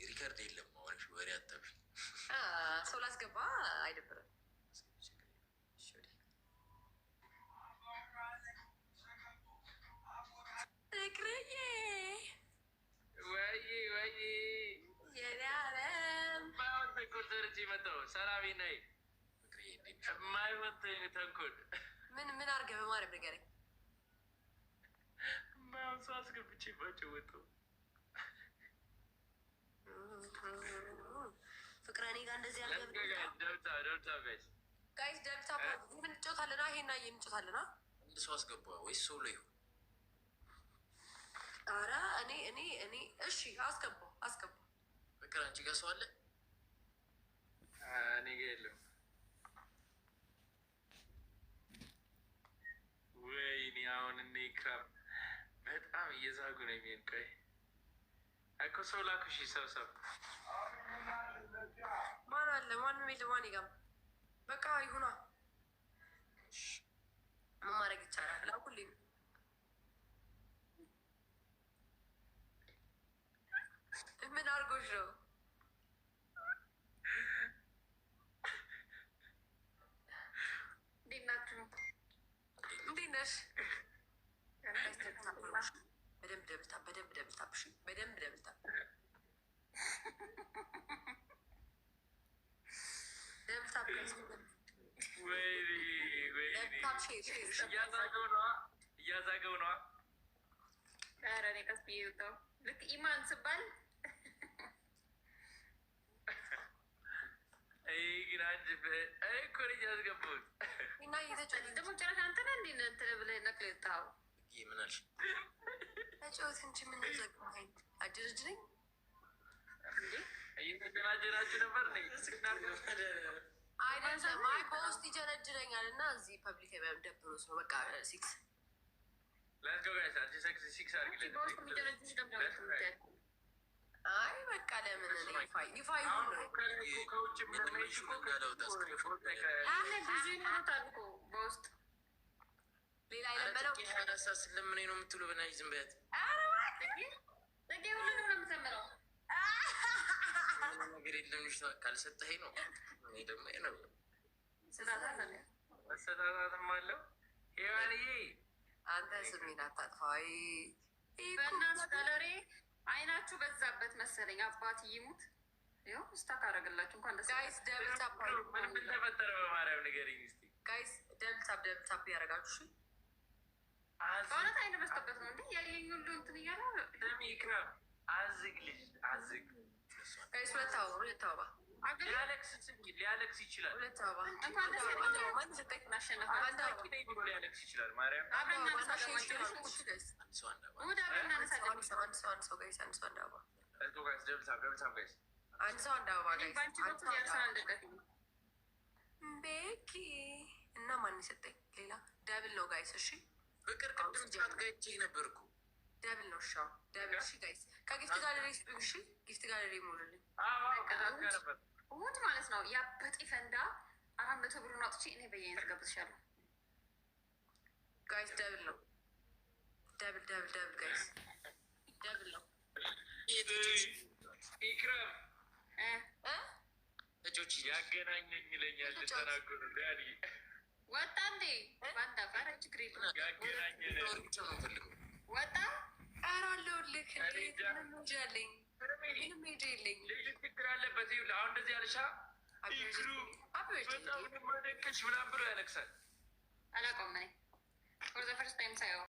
ሪከርድ የለም አሁን ወሬ አታብሽ። ሰው ላስገባ አይደብርም። ፍቅርዬ ወይ መጣሁ። ሰላም ነይ። የማይሆን ተንኮል ምን አድርገህ በማርያም ንገረኝ። የማይሆን ሰው አስገብቼባቸው ወጣሁ። ፍቅር እኔ ጋር እንደዚህ ጋይስ ደብታ ምን እንጫወታለና? ይሄና እንጫወታለና። አንድ ሰው አስገባ ወይስ ሰው ላይ ይሁን? ኧረ እኔ እሺ አስገባ። ፍቅር አንቺ ጋር ሰው አለ? እኔ ጋር የለም። ወይኔ አሁን እኔ ክራም በጣም እየዛጉ ነው የሚሄድ። ቆይ እኮ ሰው ላኩሽ ሰብሰብ። ማን አለ? ማንም የለም። ማን ይጋም በቃ ይሁና። ምን ማድረግ ይቻላል? ላኩልኝ። ምን አድርጎሽ ነው? እንዴት ናችሁ? እንዴት ነሽ? በደንብ ደብልታ በደንብ ደብልታ እያዛገው ነዋ። ኧረ እኔ ቀስ ብዬ ወጣሁ። ልክ ኢማን ስባል ግን አንድ እኮ ልጅ ያስገባሁት እና ደግሞ ጭራሽ አንተ ነህ እንደ እንትን ብለህ ነቅለህ የወጣኸው። ምን አልሽ? ተጫወት እንጂ ምን ዘግመኸኝ? አድርድረኝ እየተደራጀናችሁ ነበር። አይደለም አይ በውስጥ ይጀነጅረኛል እና እዚህ ፐብሊክ ደብሮት ነው። በቃ ሲክስ አይ በቃ ለምን ይፋ ይሁን ነው። ብዙ ይኖሩታል እኮ በውስጥ ሌላ የለመደው ስለምን ነው የምትሉ በናይ ዝም በያት። ሁሉንም ነው የምዘምረው። ነገር የለም ካልሰጠኸኝ ነው። እኔ ደግሞ ነው መሰጣጣትም አለው። ሄዋንዬ አንተ ስሜን አታጥፋ። በእናትህ ጋለሬ አይናችሁ በዛበት መሰለኝ። አባት ይሙት ይኸው ስታክ አደረግላችሁ። እንኳን ደስ ጋይስ ደብልታፕ ምን ተፈጠረ? በማርያም ንገሪኝ እስኪ ጋይስ። ደብልታፕ ያደረጋችሁ በእውነት አይነ በስተበት ነው እንዴ? ያየኝ ሁሉ እንትን እያለ ሚክራም አዝግ ልጅ አዝግ ጋይስ። ሁለት አበባ ሊያለቅስ ይችላል። ሁለት አበባ እንኳን ደስ ሊያለቅስ ይችላል። ማርያም አንድ ሰው አንድ አበባ ቤኪ እና ማን ሰጠኝ? ሌላ ደብል ነው ጋይስ። እሺ ፍቅር ቅድም ጫት ጋይቼ ነበርኩ። ደብል ነው። ሻው ደብል። እሺ ጋይስ ከጊፍት ጋለሪ ስጡኝ። እሺ ጊፍት ጋለሪ ሞልልኝ። እሑድ ማለት ነው። ያበጥ ፈንዳ 400 ብሩን አውጥቼ እኔ በየአይነት ገብዝሻለሁ ጋይስ። ደብል ነው። ደብል ጋይስ ደብል ነው። ኢክራም እጆች ያገናኘኝ ይለኛል። ተናገሩ ዳኒ ወጣ እንዴ? ባንዳ ፈረ ችግር የለም። ያገናኘን ወጣ አራለሁልህ እንዴ? ምንም ጃለኝ ምንም ሄደ የለኝ። ልጅ ችግር አለበት። ይኸውልህ አሁን እንደዚህ ያለሻ ኢክሩ በጣም ማደቀሽ ምናምን ብሎ ያለቅሳል። አላውቀውም እኔ ፎር ዘ ፈርስት ታይም ሳየው